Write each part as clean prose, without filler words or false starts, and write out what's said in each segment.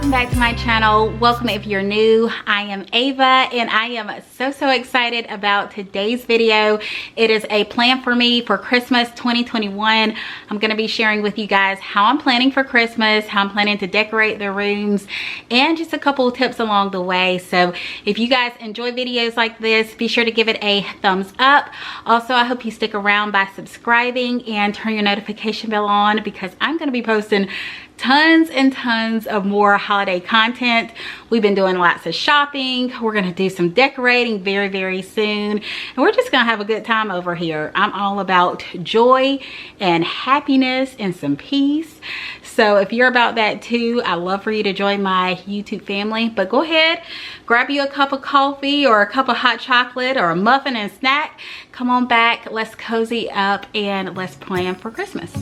welcome back to my channel. Welcome if you're new. I am Ava and I am so excited about today's video. It is a plan for me for Christmas 2021. I'm going to be sharing with you guys how I'm planning for Christmas, how I'm planning to decorate the rooms, and just a couple of tips along the way. So if you guys enjoy videos like this, be sure to give it a thumbs up. Also, I hope you stick around by subscribing and turn your notification bell on, because I'm going to be posting tons and tons of more holiday content. We've been doing lots of shopping. We're gonna do some decorating very soon, and we're just gonna have a good time over here. I'm all about joy and happiness and some peace. So if you're about that too, I'd love for you to join my YouTube family. But go ahead, grab you a cup of coffee or a cup of hot chocolate or a muffin and snack. Come on back, let's cozy up and let's plan for Christmas.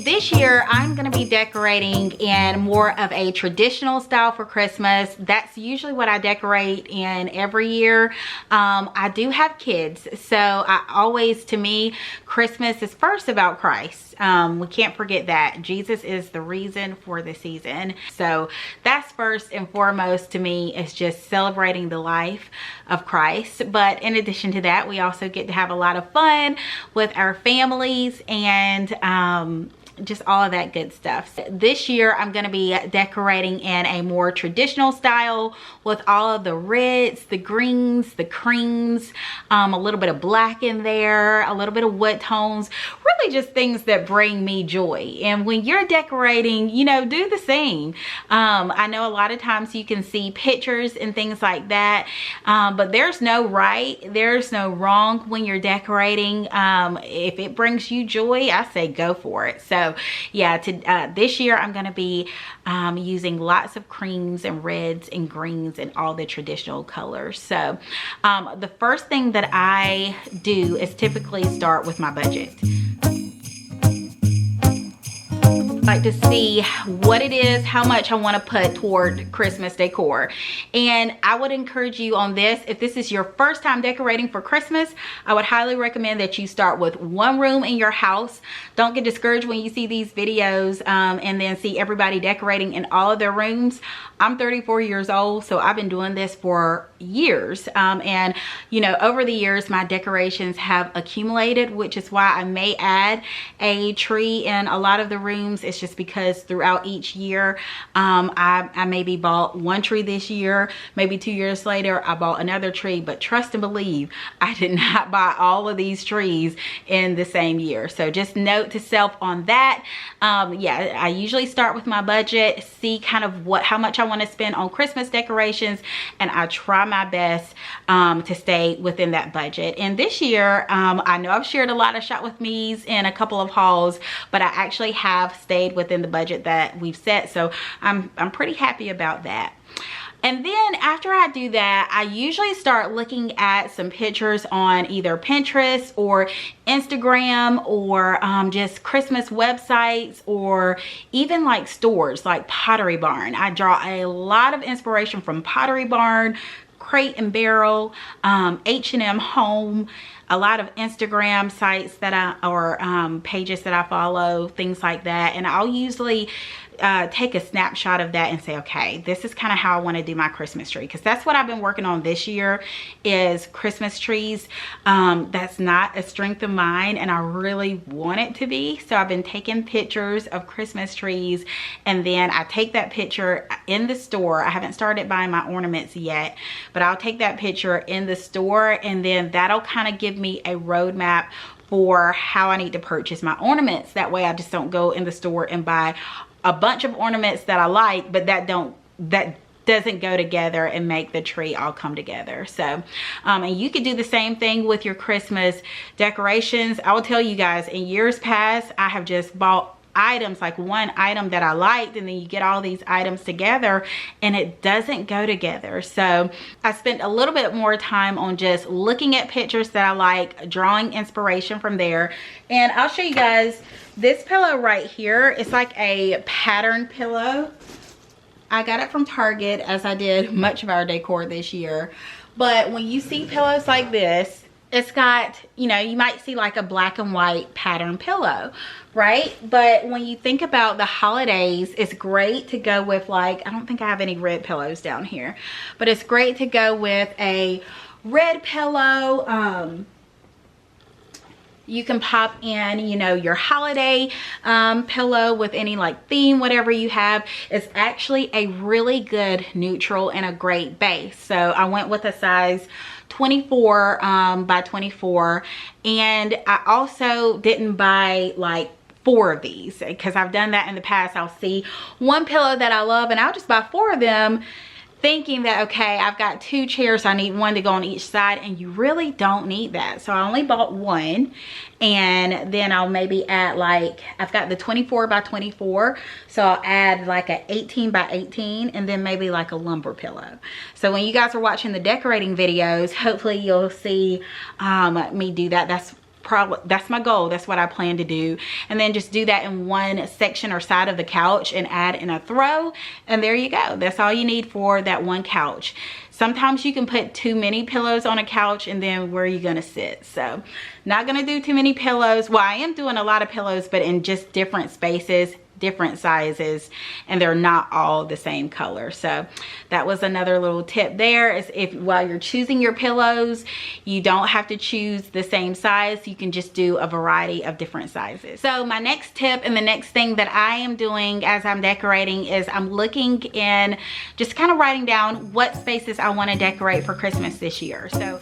This year, I'm going to be decorating in more of a traditional style for Christmas. That's usually what I decorate in every year. I do have kids, so to me, Christmas is first about Christ. We can't forget that. Jesus is the reason for the season. So that's first and foremost to me, is just celebrating the life of Christ. But in addition to that, we also get to have a lot of fun with our families and just all of that good stuff. This year I'm going to be decorating in a more traditional style with all of the reds, the greens, the creams, a little bit of black in there, a little bit of wood tones, really just things that bring me joy. And when you're decorating, you know, do the same. I know a lot of times you can see pictures and things like that, but there's no right, there's no wrong when you're decorating. If it brings you joy, I say go for it. So yeah, this year I'm going to be using lots of creams and reds and greens and all the traditional colors. So the first thing that I do is typically start with my budget. Like to see what it is, how much I want to put toward Christmas decor. And I would encourage you on this, if this is your first time decorating for Christmas, I would highly recommend that you start with one room in your house. Don't get discouraged when you see these videos and then see everybody decorating in all of their rooms. I'm 34 years old, so I've been doing this for years. And you know, over the years, my decorations have accumulated, which is why I may add a tree in a lot of the rooms. It's just because throughout each year, I maybe bought one tree this year, maybe 2 years later, I bought another tree. But trust and believe, I did not buy all of these trees in the same year. So just note to self on that. Yeah, I usually start with my budget, see kind of how much I want to spend on Christmas decorations, and I try my best to stay within that budget. And this year, I know I've shared a lot of shop with me's in a couple of hauls, but I actually have stayed within the budget that we've set, so I'm pretty happy about that. And then after I do that, I usually start looking at some pictures on either Pinterest or Instagram or just Christmas websites, or even like stores like Pottery Barn. I draw a lot of inspiration from Pottery Barn, Crate and Barrel, H&M Home, a lot of Instagram sites that or pages that I follow, things like that. And I'll usually take a snapshot of that and say, okay, this is kind of how I want to do my Christmas tree, because that's what I've been working on this year, is Christmas trees. That's not a strength of mine, and I really want it to be. So I've been taking pictures of Christmas trees, and then I take that picture in the store. I haven't started buying my ornaments yet, but I'll take that picture in the store, and then that'll kind of give me a roadmap for how I need to purchase my ornaments. That way I just don't go in the store and buy a bunch of ornaments that I like, but that doesn't go together and make the tree all come together. So and you could do the same thing with your Christmas decorations. I will tell you guys, in years past, I have just bought items, like one item that I liked, and then you get all these items together and it doesn't go together. So I spent a little bit more time on just looking at pictures that I like, drawing inspiration from there. And I'll show you guys this pillow right here. It's like a pattern pillow. I got it from Target, as I did much of our decor this year. But when you see pillows like this, it's got, you know, you might see like a black and white pattern pillow, right? But when you think about the holidays, it's great to go with, like, I don't think I have any red pillows down here, but it's great to go with a red pillow. You can pop in, you know, your holiday pillow with any like theme, whatever you have. It's actually a really good neutral and a great base. So I went with a size 24 by 24, and I also didn't buy like 4 of these, because I've done that in the past. I'll see one pillow that I love and I'll just buy 4 of them, thinking that, okay, I've got 2 chairs, so I need one to go on each side, and you really don't need that. So I only bought 1, and then I'll maybe add, like, I've got the 24 by 24, so I'll add like a 18 by 18, and then maybe like a lumber pillow. So when you guys are watching the decorating videos, hopefully you'll see me do that. That's my goal. That's what I plan to do. And then just do that in one section or side of the couch and add in a throw, and there you go. That's all you need for that one couch. Sometimes you can put too many pillows on a couch, and then where are you gonna sit? So not gonna do too many pillows. Well, I am doing a lot of pillows, but in just different spaces, different sizes, and they're not all the same color. So that was another little tip there, is if while you're choosing your pillows, you don't have to choose the same size. You can just do a variety of different sizes. So my next tip and the next thing that I am doing as I'm decorating is I'm looking in, just kind of writing down what spaces I want to decorate for Christmas this year. So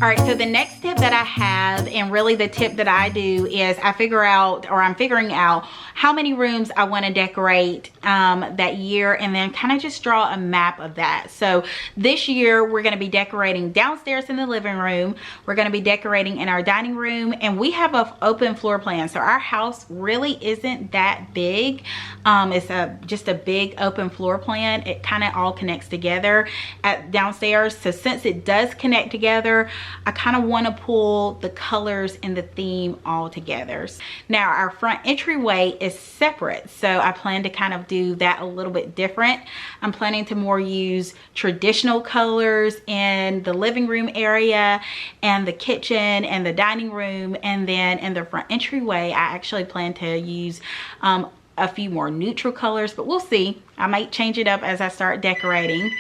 all right, so the next tip that I have, and really the tip that I do, is I'm figuring out how many rooms I want to decorate that year, and then kind of just draw a map of that. So this year we're going to be decorating downstairs in the living room. We're going to be decorating in our dining room, and we have an open floor plan. So our house really isn't that big. It's just a big open floor plan. It kind of all connects together at downstairs. So since it does connect together, I kind of want to pull the colors and the theme all together. Now our front entryway is separate, so I plan to kind of do that a little bit different. I'm planning to more use traditional colors in the living room area and the kitchen and the dining room, and then in the front entryway I actually plan to use a few more neutral colors, but we'll see. I might change it up as I start decorating.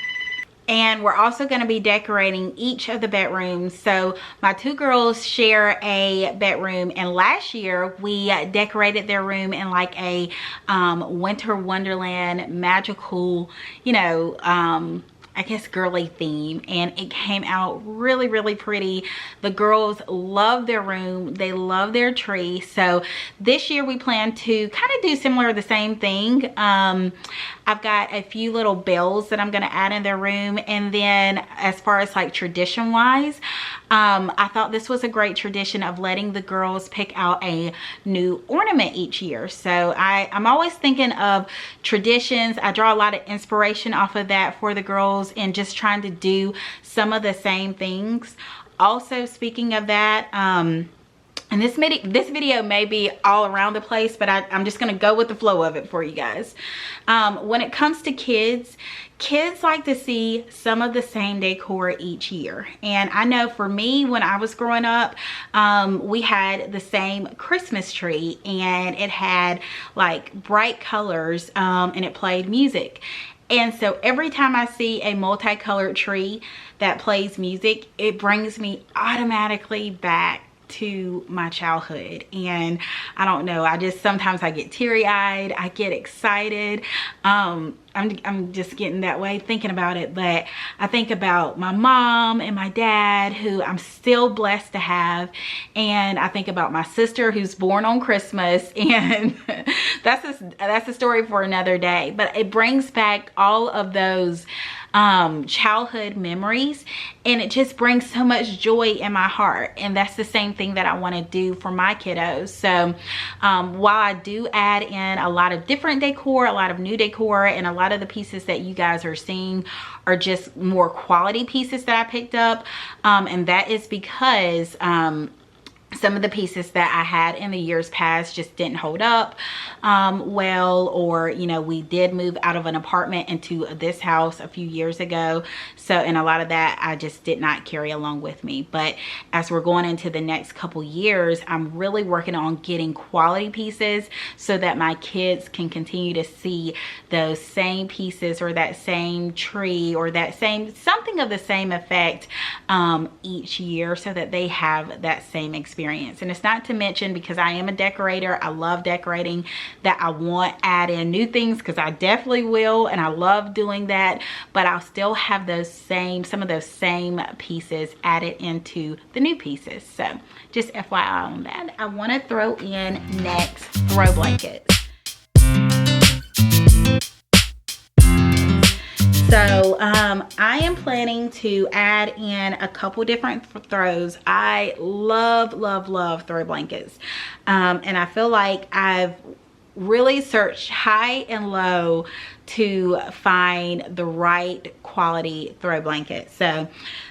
And we're also going to be decorating each of the bedrooms. So my 2 girls share a bedroom, and last year we decorated their room in like a winter wonderland magical, you know, I guess girly theme, and it came out really, really pretty. The girls love their room, they love their tree. So this year we plan to kind of do similar, the same thing. I've got a few little bells that I'm going to add in their room, and then as far as like tradition wise, I thought this was a great tradition of letting the girls pick out a new ornament each year. So I'm always thinking of traditions. I draw a lot of inspiration off of that for the girls, and just trying to do some of the same things. Also, speaking of that, and this video may be all around the place, but I'm just going to go with the flow of it for you guys. When it comes to kids like to see some of the same decor each year. And I know for me, when I was growing up, we had the same Christmas tree, and it had like bright colors, and it played music. And so every time I see a multicolored tree that plays music, it brings me automatically back to my childhood. And I don't know, sometimes I get teary-eyed, I get excited. I'm just getting that way thinking about it, but I think about my mom and my dad, who I'm still blessed to have, and I think about my sister who's born on Christmas, and that's a story for another day. But it brings back all of those childhood memories, and it just brings so much joy in my heart. And that's the same thing that I want to do for my kiddos. So while I do add in a lot of different decor, a lot of new decor, and a lot of the pieces that you guys are seeing are just more quality pieces that I picked up, and that is because some of the pieces that I had in the years past just didn't hold up well, or you know, we did move out of an apartment into this house a few years ago, so and a lot of that I just did not carry along with me. But as we're going into the next couple years, I'm really working on getting quality pieces so that my kids can continue to see those same pieces or that same tree or that same something of the same effect each year, so that they have that same experience. And it's not to mention, because I am a decorator, I love decorating, that I want to add in new things, because I definitely will, and I love doing that, but I'll still have those same, some of those same pieces added into the new pieces. So just FYI on that. I want to throw in next throw blankets. So I am planning to add in a couple different throws. I love throw blankets, and I feel like I've really searched high and low to find the right quality throw blanket. So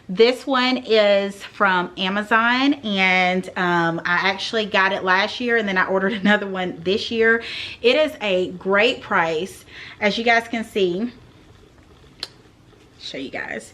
this one is from Amazon, and I actually got it last year, and then I ordered another one this year. It is a great price. As you guys can see, show you guys,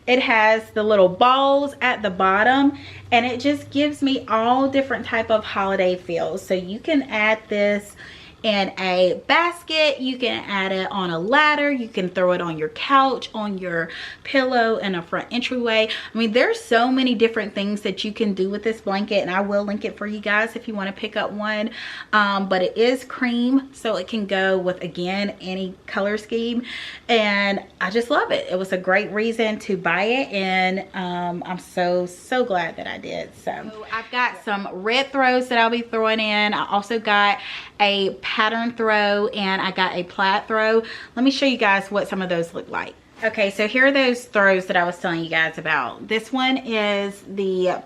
it has the little balls at the bottom, and it just gives me all different type of holiday feels. So you can add this in a basket, you can add it on a ladder, you can throw it on your couch, on your pillow, in a front entryway. I mean, there's so many different things that you can do with this blanket, and I will link it for you guys if you want to pick up one. But it is cream, so it can go with, again, any color scheme, and I just love it. It was a great reason to buy it, and I'm so glad that I did. So I've got some red throws that I'll be throwing in. I also got a pattern throw, and I got a plaid throw. Let me show you guys what some of those look like. Okay, so here are those throws that I was telling you guys about. This one is the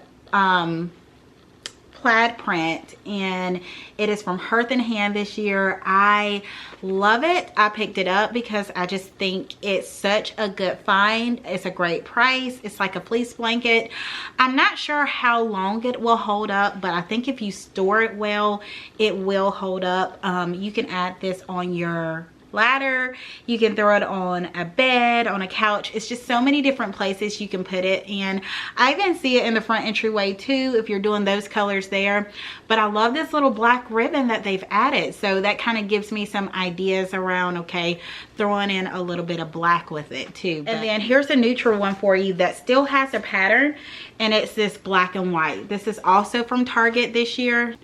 plaid print, and it is from Hearth and Hand this year. I love it. I picked it up because I just think it's such a good find. It's a great price. It's like a fleece blanket. I'm not sure how long it will hold up, but I think if you store it well, it will hold up. You can add this on your ladder, you can throw it on a bed, on a couch. It's just so many different places you can put it, and I even see it in the front entryway too if you're doing those colors there. But I love this little black ribbon that they've added, so that kind of gives me some ideas around, okay, throwing in a little bit of black with it too. And then here's a neutral one for you that still has a pattern, and it's this black and white. This is also from Target this year.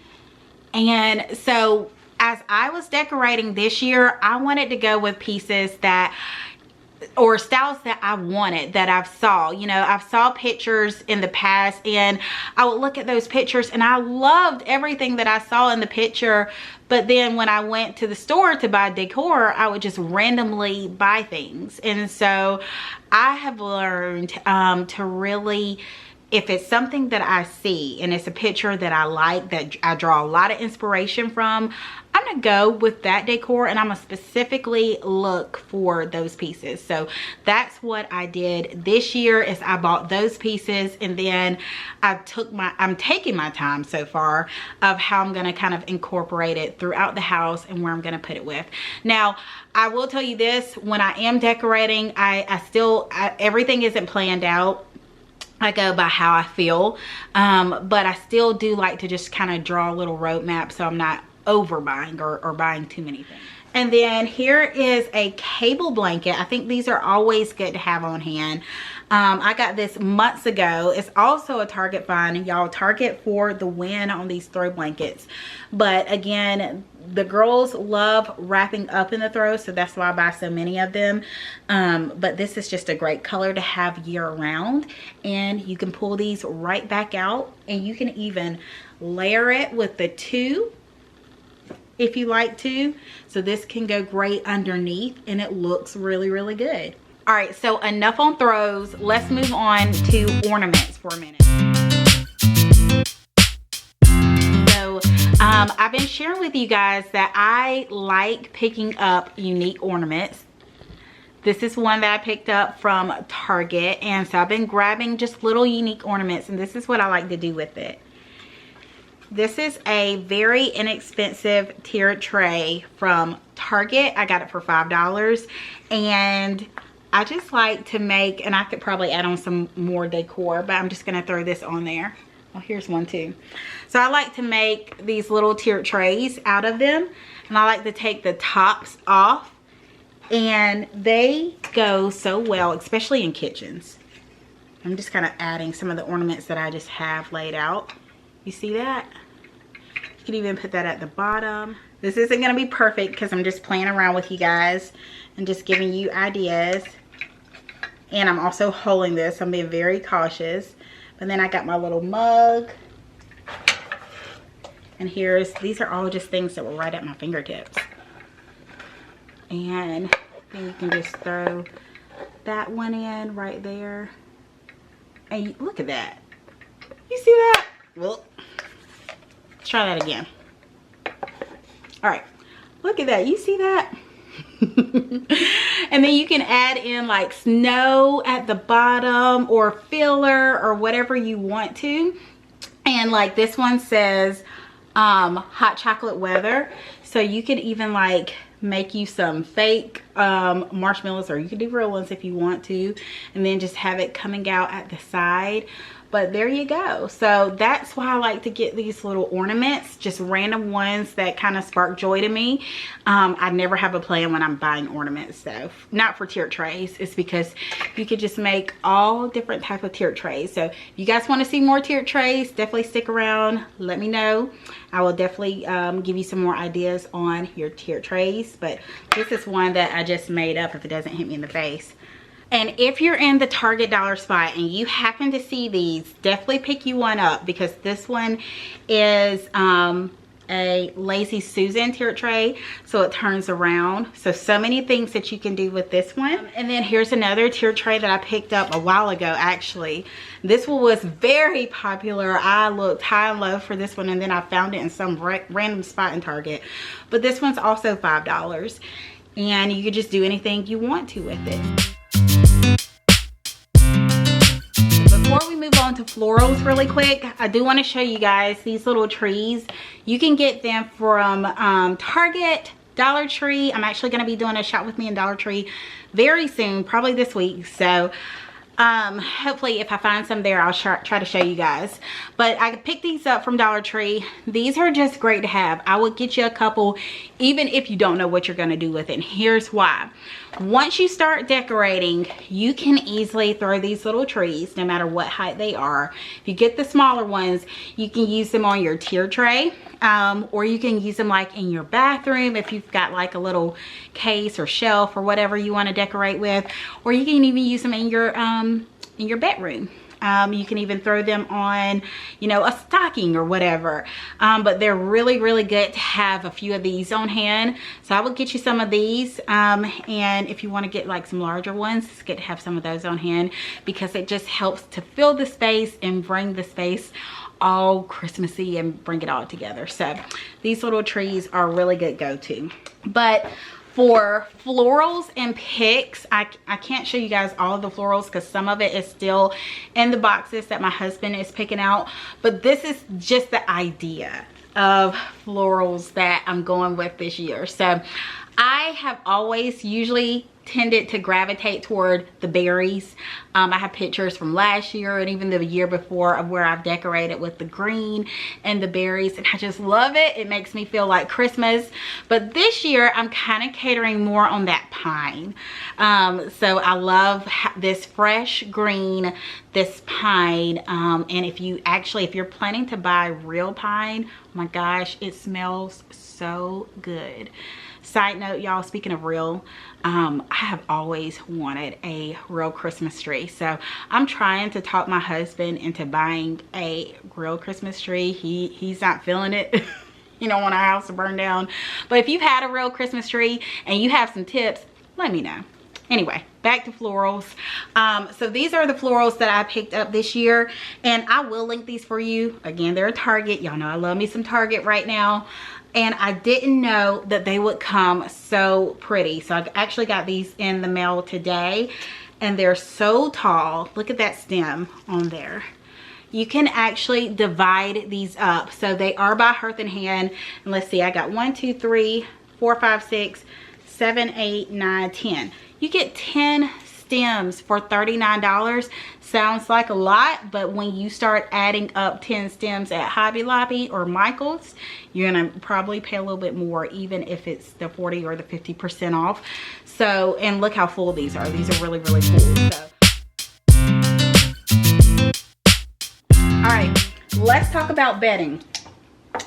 And so as I was decorating this year, I wanted to go with pieces that, or styles that I wanted, that I've saw. You know, I've saw pictures in the past, and I would look at those pictures and I loved everything that I saw in the picture. But then when I went to the store to buy decor, I would just randomly buy things. And so I have learned to really, if it's something that I see and it's a picture that I like, that I draw a lot of inspiration from, I'm gonna go with that decor, and I'm gonna specifically look for those pieces. So that's what I did this year, is I bought those pieces, and then I'm taking my time so far of how I'm gonna kind of incorporate it throughout the house and where I'm gonna put it with. Now, I will tell you this, when I am decorating, everything isn't planned out. I go by how I feel, but I still do like to just kind of draw a little roadmap so I'm not overbuying or buying too many things. And then here is a cable blanket. I think these are always good to have on hand. I got this months ago. It's also a Target find, y'all. Target for the win on these throw blankets. But again, the girls love wrapping up in the throw, so that's why I buy so many of them. But this is just a great color to have year round, and you can pull these right back out, and you can even layer it with the two if you like to. So this can go great underneath, and it looks really good. All right, so enough on throws. Let's move on to ornaments for a minute. So I've been sharing with you guys that I like picking up unique ornaments. This is one that I picked up from Target, and so I've been grabbing just little unique ornaments, and this is what I like to do with it. This is a very inexpensive tiered tray from Target. I got it for $5, and I just like to make, and I could probably add on some more decor, but I'm just gonna throw this on there. Oh, here's one too. So I like to make these little tiered trays out of them, and I like to take the tops off, and they go so well, especially in kitchens. I'm just kind of adding some of the ornaments that I just have laid out. You see that? You can even put that at the bottom. This isn't going to be perfect because I'm just playing around with you guys and just giving you ideas. And I'm also holding this. I'm being very cautious. But then I got my little mug. And these are all just things that were right at my fingertips. And then you can just throw that one in right there. And look at that. You see that? Well, let's try that again. All right, look at that. You see that? And then you can add in like snow at the bottom or filler or whatever you want to. And like this one says hot chocolate weather. So you could even like make you some fake marshmallows, or you can do real ones if you want to, and then just have it coming out at the side. But there you go. So that's why I like to get these little ornaments, just random ones that kind of spark joy to me. I never have a plan when I'm buying ornaments, so not for tiered trays. It's because you could just make all different type of tiered trays. So if you guys want to see more tiered trays, definitely stick around. Let me know. I will definitely give you some more ideas on your tiered trays. But this is one that I just made up if it doesn't hit me in the face. And if you're in the Target dollar spot and you happen to see these, definitely pick you one up, because this one is a Lazy Susan tiered tray, so it turns around. So many things that you can do with this one. And then here's another tiered tray that I picked up a while ago, actually. This one was very popular. I looked high and low for this one, and then I found it in some random spot in Target. But this one's also $5, and you can just do anything you want to with it. Before we move on to florals really quick, I do want to show you guys these little trees. You can get them from Target, Dollar Tree. I'm actually going to be doing a shop with me in Dollar Tree very soon, probably this week. So hopefully if I find some there, I'll try to show you guys. But I picked these up from Dollar Tree. These are just great to have. I would get you a couple even if you don't know what you're going to do with it. And here's why. Once you start decorating, you can easily throw these little trees no matter what height they are. If you get the smaller ones, you can use them on your tier tray, or you can use them like in your bathroom if you've got like a little case or shelf or whatever you want to decorate with, or you can even use them in your bedroom. You can even throw them on, you know, a stocking or whatever. But they're really, really good to have a few of these on hand. So I will get you some of these. And if you want to get like some larger ones, it's good to have some of those on hand, because it just helps to fill the space and bring the space all Christmassy and bring it all together. So these little trees are a really good go-to. But for florals and picks, I can't show you guys all of the florals because some of it is still in the boxes that my husband is picking out. But this is just the idea of florals that I'm going with this year. So I have always usually tended to gravitate toward the berries. I have pictures from last year and even the year before of where I've decorated with the green and the berries, and I just love it. It makes me feel like Christmas. But this year I'm kind of catering more on that pine. So I love this fresh green, this pine, and if you're planning to buy real pine, oh my gosh, it smells so good. Side note, y'all, speaking of real, I have always wanted a real Christmas tree. So I'm trying to talk my husband into buying a real Christmas tree. He's not feeling it. You don't want our house to burn down. But if you've had a real Christmas tree and you have some tips, let me know. Anyway, back to florals. So these are the florals that I picked up this year, and I will link these for you. Again, they're a Target. Y'all know I love me some Target right now. And I didn't know that they would come so pretty. So I actually got these in the mail today, and they're so tall. Look at that stem on there. you can actually divide these up. So they are by Hearth and Hand. And let's see, I got 1, 2, 3, 4, 5, 6, 7, 8, 9, 10. You get 10 stems for $39. Sounds like a lot, but when you start adding up 10 stems at Hobby Lobby or Michael's, you're gonna probably pay a little bit more, even if it's the 40 or the 50% off. So, and look how full these are. These are really, really full. So, all right, let's talk about bedding.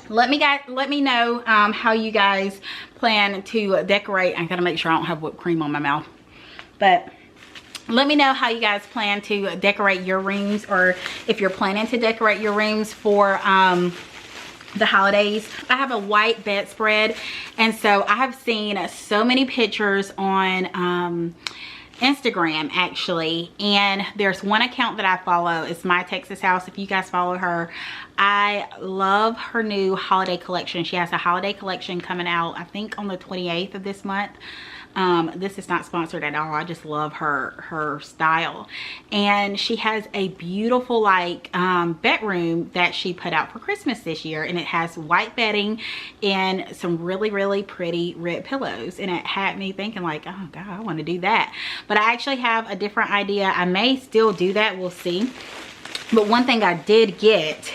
Let me know how you guys plan to decorate. I gotta make sure I don't have whipped cream on my mouth, but let me know how you guys plan to decorate your rooms, or if you're planning to decorate your rooms for the holidays. I have a white bedspread, and so I have seen so many pictures on Instagram actually, and there's one account that I follow. It's My Texas House. If you guys follow her, I love her new holiday collection. She has a holiday collection coming out, I think on the 28th of this month. This is not sponsored at all. I just love her style, and she has a beautiful like bedroom that she put out for Christmas this year, and it has white bedding and some really pretty red pillows, and it had me thinking like, oh god, I want to do that. But I actually have a different idea. I may still do that, we'll see. But one thing I did get,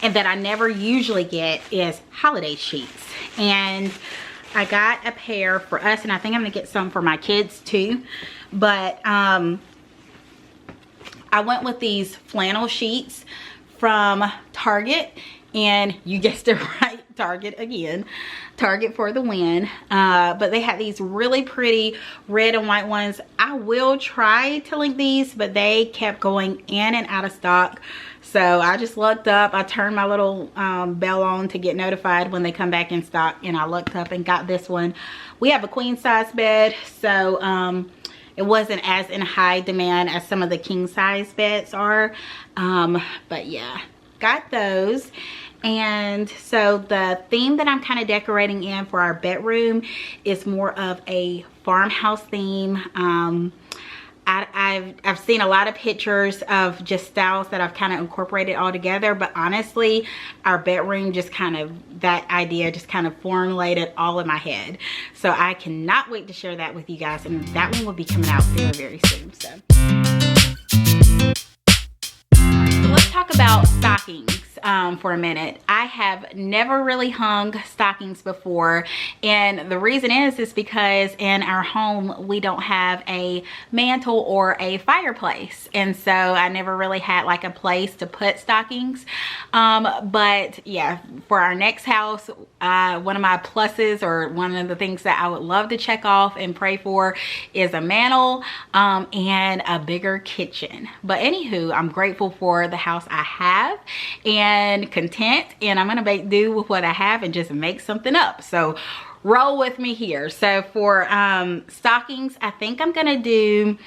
and that I never usually get, is holiday sheets. And I got a pair for us, and I think I'm gonna get some for my kids too. But I went with these flannel sheets from Target, and you guessed it right, Target again, Target for the win. But they had these really pretty red and white ones. I will try to link these, but they kept going in and out of stock. So I just looked up, I turned my little bell on to get notified when they come back in stock, and I looked up and got this one. We have a queen size bed, so it wasn't as in high demand as some of the king size beds are. But yeah, got those. And so the theme that I'm kind of decorating in for our bedroom is more of a farmhouse theme. I've seen a lot of pictures of just styles that I've kind of incorporated all together, but honestly, our bedroom just kind of, that idea just kind of formulated all in my head. So I cannot wait to share that with you guys, and that one will be coming out very soon. So let's talk about stockings for a minute. I have never really hung stockings before, and the reason is because in our home we don't have a mantle or a fireplace, and so I never really had like a place to put stockings. But yeah, for our next house, one of my pluses, or one of the things that I would love to check off and pray for, is a mantle and a bigger kitchen. But anywho, I'm grateful for the house I have and content, and I'm gonna make do with what I have and just make something up. So roll with me here. So for stockings, I think I'm gonna do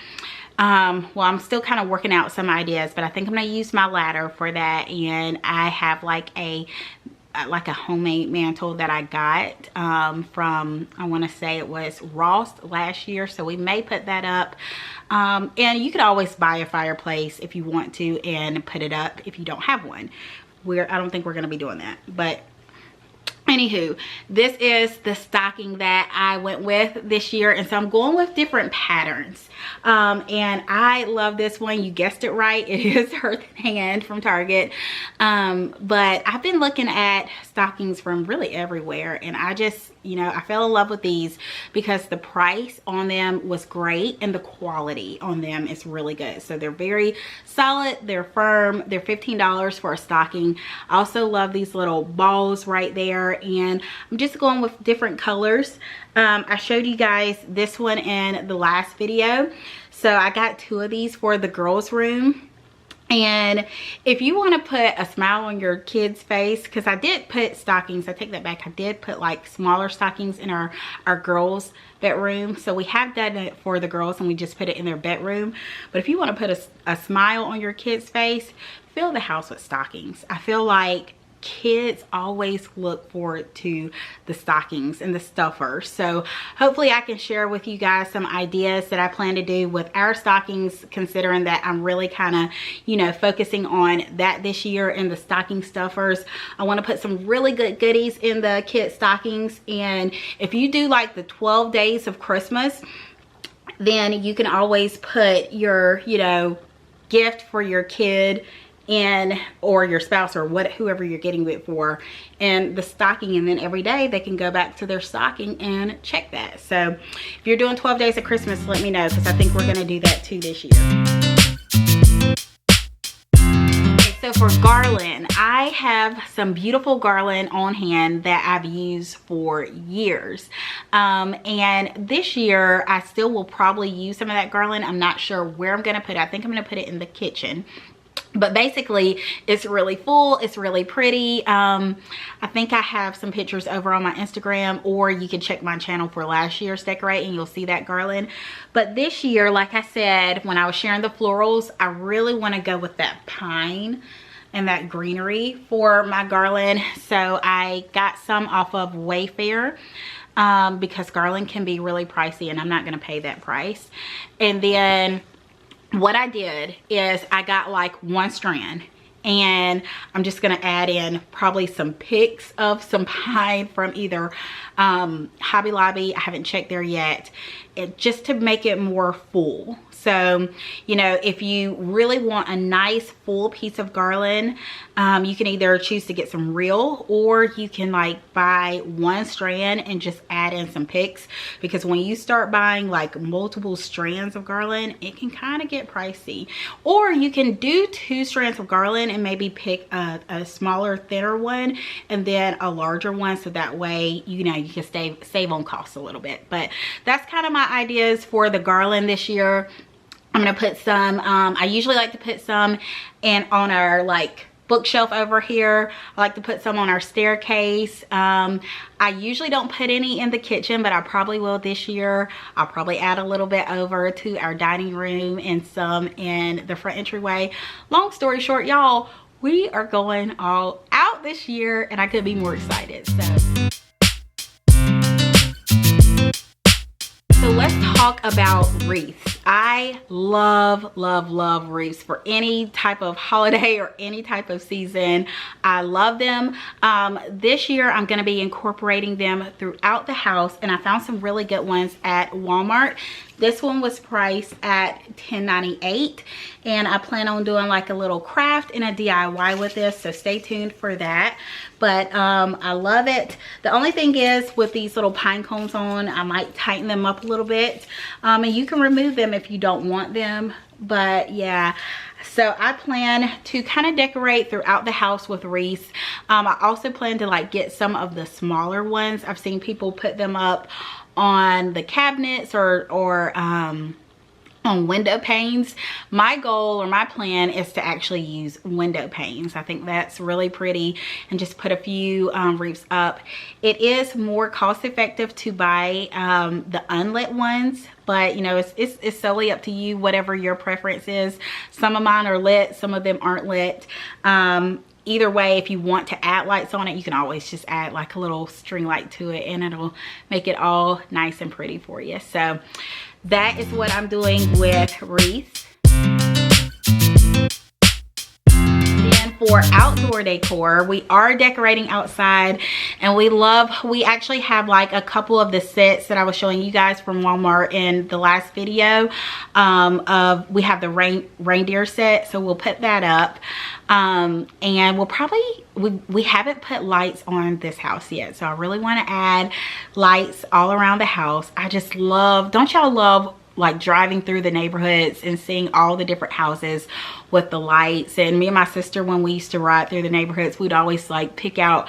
well, I'm still kind of working out some ideas, but I think I'm gonna use my ladder for that. And I have like a homemade mantle that I got from, I want to say it was Ross last year, so we may put that up. And you could always buy a fireplace if you want to and put it up if you don't have one. I don't think we're going to be doing that, but anywho, this is the stocking that I went with this year, and so I'm going with different patterns. And I love this one. You guessed it right, it is Hearth and Hand from Target. But I've been looking at stockings from really everywhere, and I just, you know, I fell in love with these because the price on them was great and the quality on them is really good. So they're very solid, they're firm, they're $15 for a stocking. I also love these little balls right there, and I'm just going with different colors. I showed you guys this one in the last video, so I got 2 of these for the girls' room. And if you want to put a smile on your kid's face, because I did put stockings, I take that back, I did put like smaller stockings in our girls' bedroom. So we have done it for the girls and we just put it in their bedroom. But if you want to put a smile on your kid's face, fill the house with stockings. I feel like kids always look forward to the stockings and the stuffers. So hopefully I can share with you guys some ideas that I plan to do with our stockings, considering that I'm really kind of, you know, focusing on that this year in the stocking stuffers. I want to put some really good goodies in the kid stockings. And if you do like the 12 days of Christmas, then you can always put your, you know, gift for your kid and or your spouse or whoever you're getting it for and the stocking, and then every day they can go back to their stocking and check that. So if you're doing 12 days of Christmas, let me know, because I think we're going to do that too this year. Okay, so for garland, I have some beautiful garland on hand that I've used for years, and this year I still will probably use some of that garland. I'm not sure where I'm going to put it. I think I'm going to put it in the kitchen. But basically, it's really full. It's really pretty. I think I have some pictures over on my Instagram, or you can check my channel for last year's decorating. You'll see that garland. But this year, like I said, when I was sharing the florals, I really want to go with that pine and that greenery for my garland. So I got some off of Wayfair, because garland can be really pricey and I'm not going to pay that price. And then what I did is I got like one strand, and I'm just going to add in probably some picks of some pine from either Hobby Lobby. I haven't checked there yet, just to make it more full. So, you know, if you really want a nice full piece of garland, you can either choose to get some real, or you can like buy one strand and just add in some picks, because when you start buying like multiple strands of garland, it can kind of get pricey. Or you can do 2 strands of garland and maybe pick a smaller, thinner one and then a larger one, so that way, you know, you can save on costs a little bit. But that's kind of my ideas for the garland this year. I'm gonna put some, I usually like to put some on our like bookshelf over here. I like to put some on our staircase. I usually don't put any in the kitchen, but I probably will this year. I'll probably add a little bit over to our dining room and some in the front entryway. Long story short, y'all, we are going all out this year and I could be more excited. So let's talk about wreaths. I love wreaths for any type of holiday or any type of season. I love them. This year I'm going to be incorporating them throughout the house, and I found some really good ones at Walmart. This one was priced at $10.98, and I plan on doing like a little craft and a DIY with this, so stay tuned for that. But I love it. The only thing is, with these little pine cones on, I might tighten them up a little bit, and you can remove them if you don't want them. But yeah, so I plan to kind of decorate throughout the house with wreaths. I also plan to like get some of the smaller ones. I've seen people put them up on the cabinets or on window panes. My goal or my plan is to actually use window panes. I think that's really pretty, and just put a few wreaths up. It is more cost effective to buy the unlit ones, but you know, it's solely up to you, whatever your preference is. Some of mine are lit, some of them aren't lit. Either way, if you want to add lights on it, you can always just add like a little string light to it, and it'll make it all nice and pretty for you. So that is what I'm doing with wreaths. Then for outdoor decor, we are decorating outside, and we actually have like a couple of the sets that I was showing you guys from Walmart in the last video. We have the reindeer set, so we'll put that up. And we'll probably, we haven't put lights on this house yet, so I really want to add lights all around the house. I just love, don't y'all love like driving through the neighborhoods and seeing all the different houses with the lights? And me and my sister, when we used to ride through the neighborhoods, we'd always like pick out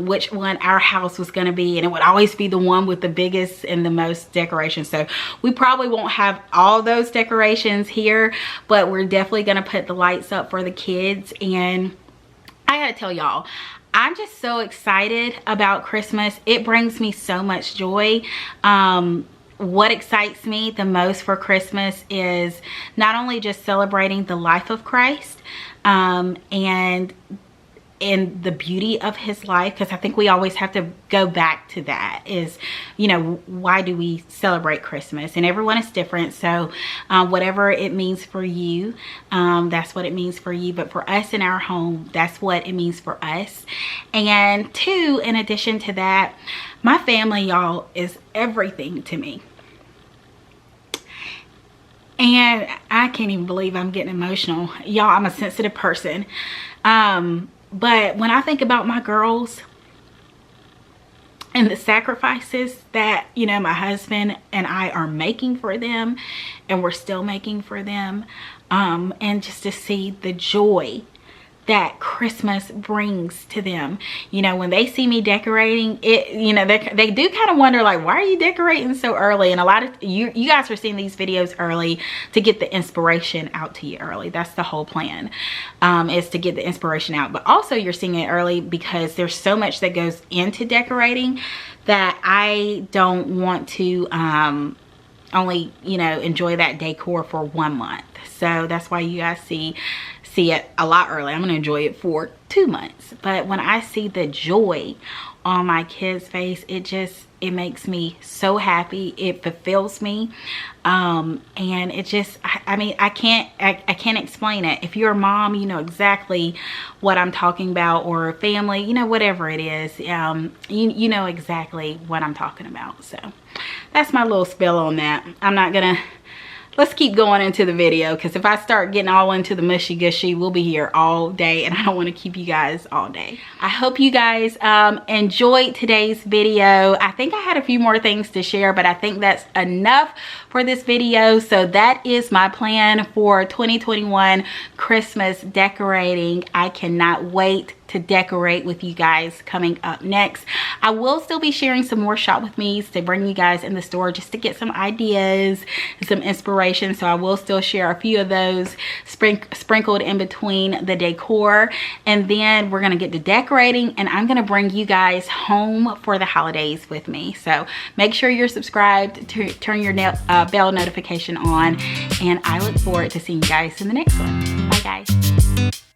which one our house was going to be, and it would always be the one with the biggest and the most decorations. So we probably won't have all those decorations here, but we're definitely going to put the lights up for the kids. And I gotta tell y'all, I'm just so excited about Christmas. It brings me so much joy. What excites me the most for Christmas is not only just celebrating the life of Christ, and in the beauty of his life, because I think we always have to go back to that, is, you know, why do we celebrate Christmas? And everyone is different. So whatever it means for you, that's what it means for you. But for us in our home, that's what it means for us. And two, in addition to that, my family, y'all, is everything to me. And I can't even believe I'm getting emotional. Y'all, I'm a sensitive person. But when I think about my girls and the sacrifices that, you know, my husband and I are making for them, and we're still making for them, and just to see the joy that Christmas brings to them. You know, when they see me decorating it, you know, they do kind of wonder, like, why are you decorating so early? And a lot of you guys are seeing these videos early to get the inspiration out to you early. That's the whole plan, is to get the inspiration out. But also you're seeing it early because there's so much that goes into decorating that I don't want to only, you know, enjoy that decor for 1 month. So that's why you guys see it a lot early. I'm gonna enjoy it for 2 months. But when I see the joy on my kids' face, it makes me so happy. It fulfills me, and it just, I mean, I can't explain it. If you're a mom, you know exactly what I'm talking about, or a family, you know, whatever it is, you know exactly what I'm talking about. So that's my little spill on that. I'm not gonna, let's keep going into the video, because if I start getting all into the mushy gushy, we'll be here all day, and I don't want to keep you guys all day. I hope you guys enjoyed today's video. I think I had a few more things to share, but I think that's enough for this video. So that is my plan for 2021 Christmas decorating. I cannot wait to decorate with you guys coming up next. I will still be sharing some more shop with me's to bring you guys in the store, just to get some ideas and some inspiration. So I will still share a few of those sprinkled in between the decor, and then we're gonna get to decorating, and I'm gonna bring you guys home for the holidays with me. So make sure you're subscribed, to turn your bell notification on, and I look forward to seeing you guys in the next one. Bye guys.